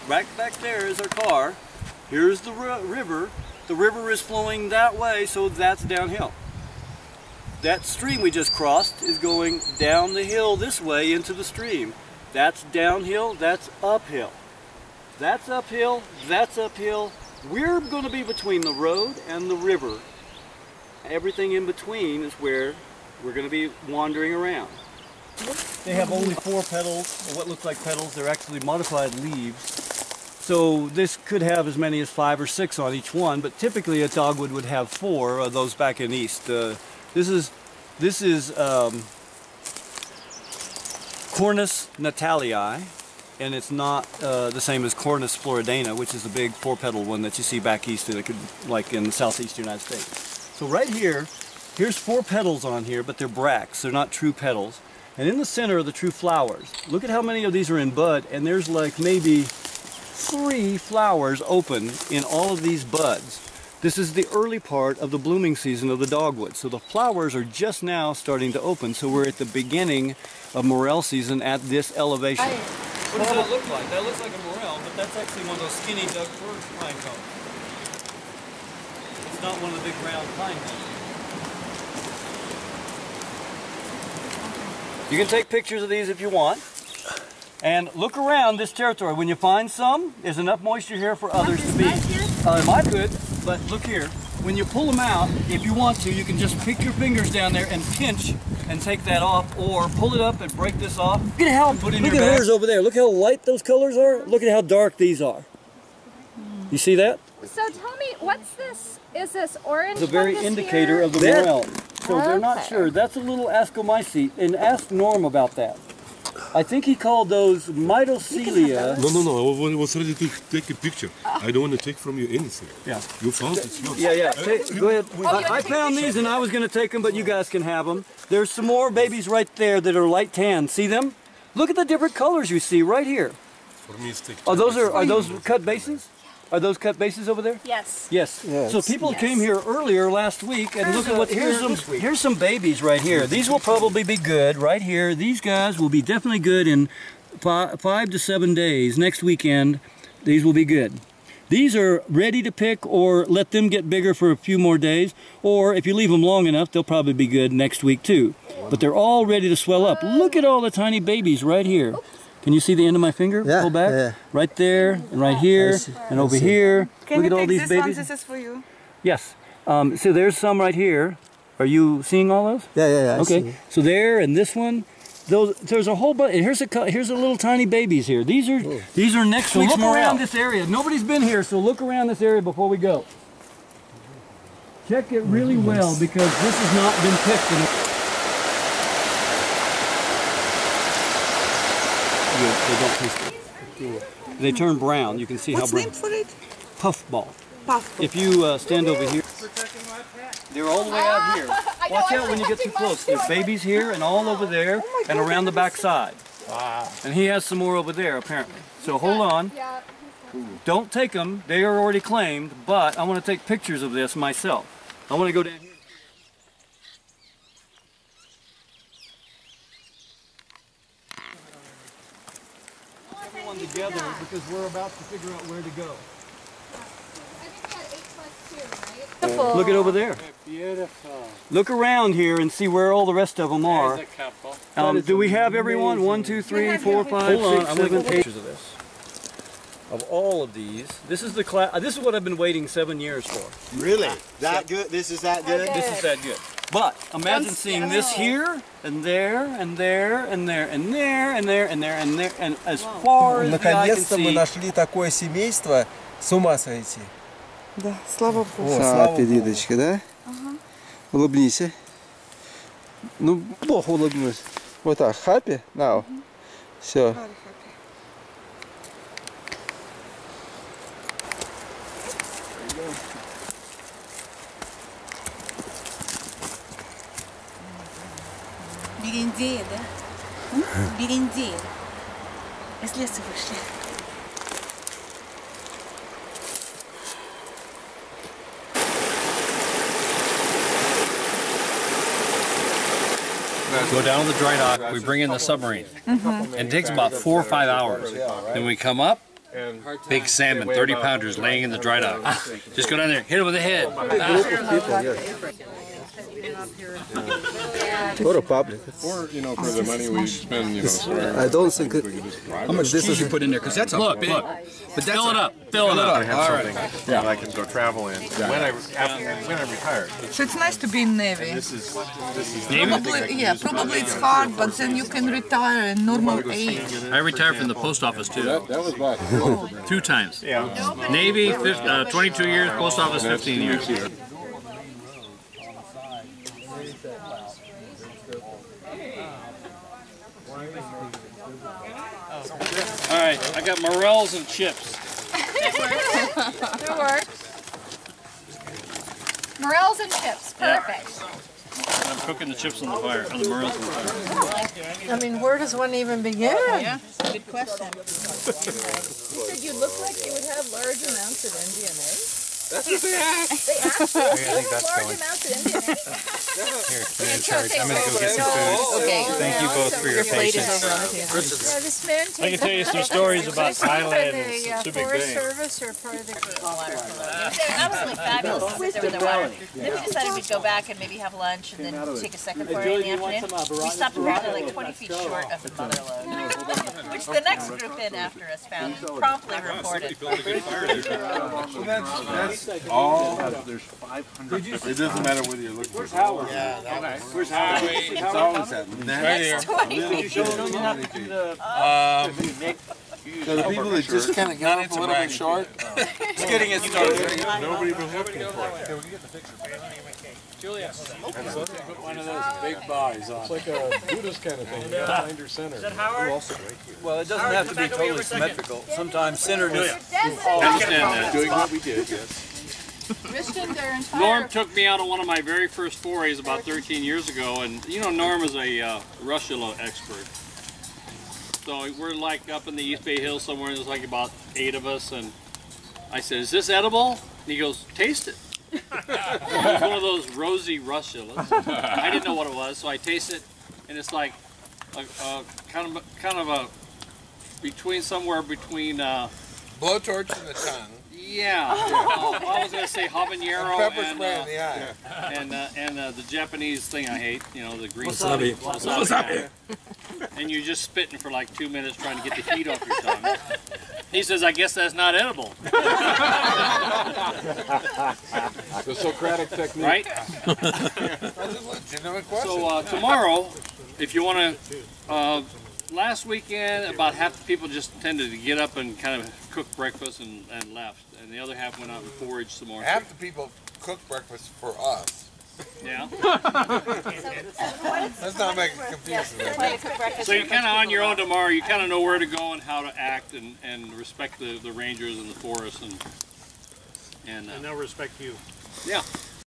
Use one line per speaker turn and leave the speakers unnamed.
right back there is our car. Here's the river. The river is flowing that way, so that's downhill. That stream we just crossed is going down the hill this way into the stream. That's downhill, that's uphill. That's uphill, that's uphill. We're going to be between the road and the river. Everything in between is where we're going to be wandering around. They have only 4 petals, or what looks like petals. They're actually modified leaves. So this could have as many as 5 or 6 on each one, but typically a dogwood would have 4 of those back in east. This is Cornus natalii, and it's not the same as Cornus floridana, which is the big 4-petal one that you see back east, like in the southeast United States. So right here, here's 4 petals on here, but they're bracts. They're not true petals. And in the center are the true flowers. Look at how many of these are in bud, and there's like maybe 3 flowers open in all of these buds. This is the early part of the blooming season of the dogwood. So the flowers are just now starting to open. So we're at the beginning of morel season at this elevation. What does that look like? That looks like a morel, but that's actually one of those skinny Doug fir pine cones. It's not one of the big round pine cones. You can take pictures of these if you want. And look around this territory. When you find some, there's enough moisture here for others to be. I could, but look here. When you pull them out, if you want to, you can just pick your fingers down there and pinch and take that off, or pull it up and break this off. Look at how, look at hers over there. Look how light those colors are. Look at how dark these are. You see that?
So tell me, what's this? Is this orange?
It's a very indicator of the morel. So they're not sure. That's a little ascomycete, and ask Norm about that. I think he called those mycological.
No. I was ready to take a picture. I don't want to take from you anything.
Yeah.
You found it. Yours.
Yeah. Go ahead. I found these and I was going to take them, but you guys can have them. There's some more babies right there that are light tan. See them? Look at the different colors you see right here.
For me, it's
are those cut bases? Are those cut bases over there?
Yes.
Yes. So people came here earlier last week, and look at what, here's some babies right here. These will probably be good right here. These guys will be definitely good in 5 to 7 days. Next weekend, these will be good. These are ready to pick, or let them get bigger for a few more days, or if you leave them long enough, they'll probably be good next week too. But they're all ready to swell up. Look at all the tiny babies right here. Can you see the end of my finger?
Yeah,
pull back.
yeah.
Right there, and right here, and over here. Look at all these babies.
This is for you.
Yes. So there's some right here. Are you seeing all those?
Yeah.
Okay. So there, and this one. There's a whole bunch. Here's a little tiny babies here. These are next week's morel. Look around this area. Nobody's been here, so look around this area before we go. Check it really well, because this has not been picked. They don't taste good. They turn brown. You can see how brown.
What's the name for it?
Puffball.
Puffball.
If you stand over here, they're all the way out here. Watch out when you get too close. There's babies here and all over there and around the back side. Wow. And he has some more over there apparently. So hold on. Don't take them. They are already claimed, but I want to take pictures of this myself. I want to go down here. Together because we're about to figure out where to go.
I think that 8 plus 2, right?
Look at over there.
Beautiful.
Look around here and see where all the rest of them are.
There's a couple.
Do we have everyone? 1, 2, 3, 4, 5, 6, 7, 8 pictures of this. Of all of these, this is the class. This is what I've been waiting 7 years for.
Really? That good? This is that good?
This is that good. But imagine seeing this here and there and there and there and there and there and there and there and as far as the eye can
Наконец-то мы
see.
нашли такое семейство, с ума сойти.
Да, слава Богу.
О, Лидочка, да? Улыбнись. Ну, плохо улыбнусь. Вот так, happy now. Все.
Бериндея, да? Бериндея. Из леса вышли.
Go down to the dry dock, we bring in the submarine. And it takes about 4 or 5 hours. Then we come up,
Big salmon, 30 pounders laying in the dry dock. Just go down there, hit him with the head.
Or a public.
Or, you know, for the money we spend, you know,
I don't think it,
How much this is you put in there? Because that's a
Look,
big.
look.
But that's
Fill it up, fill it up.
have something that I can go travel in when I retire.
So it's nice to be in Navy.
This is
Probably it's hard, but then you can retire at normal age.
I retired from the post office too.
that was back.
2 times. Navy, 22 years, post office, 15 years. All right, I got morels and chips.
It works. Morels and chips, perfect.
I'm cooking the chips on the fire, on the morels on the fire.
I mean, where does one even begin?
Yeah, good question.
You said you look like you would have large amounts of MDMA?
That's what they asked.
They asked you? Large amounts of MDMA?
Here, you're in charge. I'm going to go get some food.
Okay.
Thank you both for your patience.
Yeah, this man takes
I can tell you some stories about Thailand and Pacific
Forest
Bay.
Service or for the...
They're absolutely fabulous since they were in the water. Then we decided we'd go back and maybe have lunch and then take a second foray in the afternoon. We stopped apparently like 20 feet short of the mother load, which the next group in after us found and promptly reported.
That's all. There's 500. It doesn't matter whether you're looking for Howard. Yeah, where's Howard? It's always that. Right here.
20 feet.
So the people that just kind of got off a little bit short.
It's getting it started.
Nobody was looking for it.
Julia, put one of those big buys on.
It's like a Buddhist kind of thing. Behind your center. Is that
Well, it doesn't have to be totally symmetrical. Sometimes centered is...
Understand that.
Doing what we did, yes.
Norm took me out on one of my very first forays about 13 years ago, and you know Norm is a Russula expert. So we're like up in the East Bay Hills somewhere, and there's like about 8 of us, and I said, "Is this edible?" And he goes, "Taste it." It was one of those rosy Russulas. I didn't know what it was, so I taste it, and it's like a kind of a somewhere between.
Blowtorch in the tongue.
Yeah. I was gonna say habanero
Pepper spray in the eye.
and the Japanese thing I hate, you know, the green
Wasabi.
wasabi. And you're just spitting for like 2 minutes trying to get the heat off your tongue. He says, "I guess that's not edible."
The Socratic technique.
Right?
That's a legitimate question.
So tomorrow, if you want to, last weekend about half the people just tended to get up and kind of cook breakfast and left, and the other half went out and foraged some more.
Half the people cook breakfast for us.
Yeah.
Let's not make it confusing.
So you're kind of on your own tomorrow. You kind of know where to go and how to act and respect the rangers in the forest and
And they'll respect you.
yeah.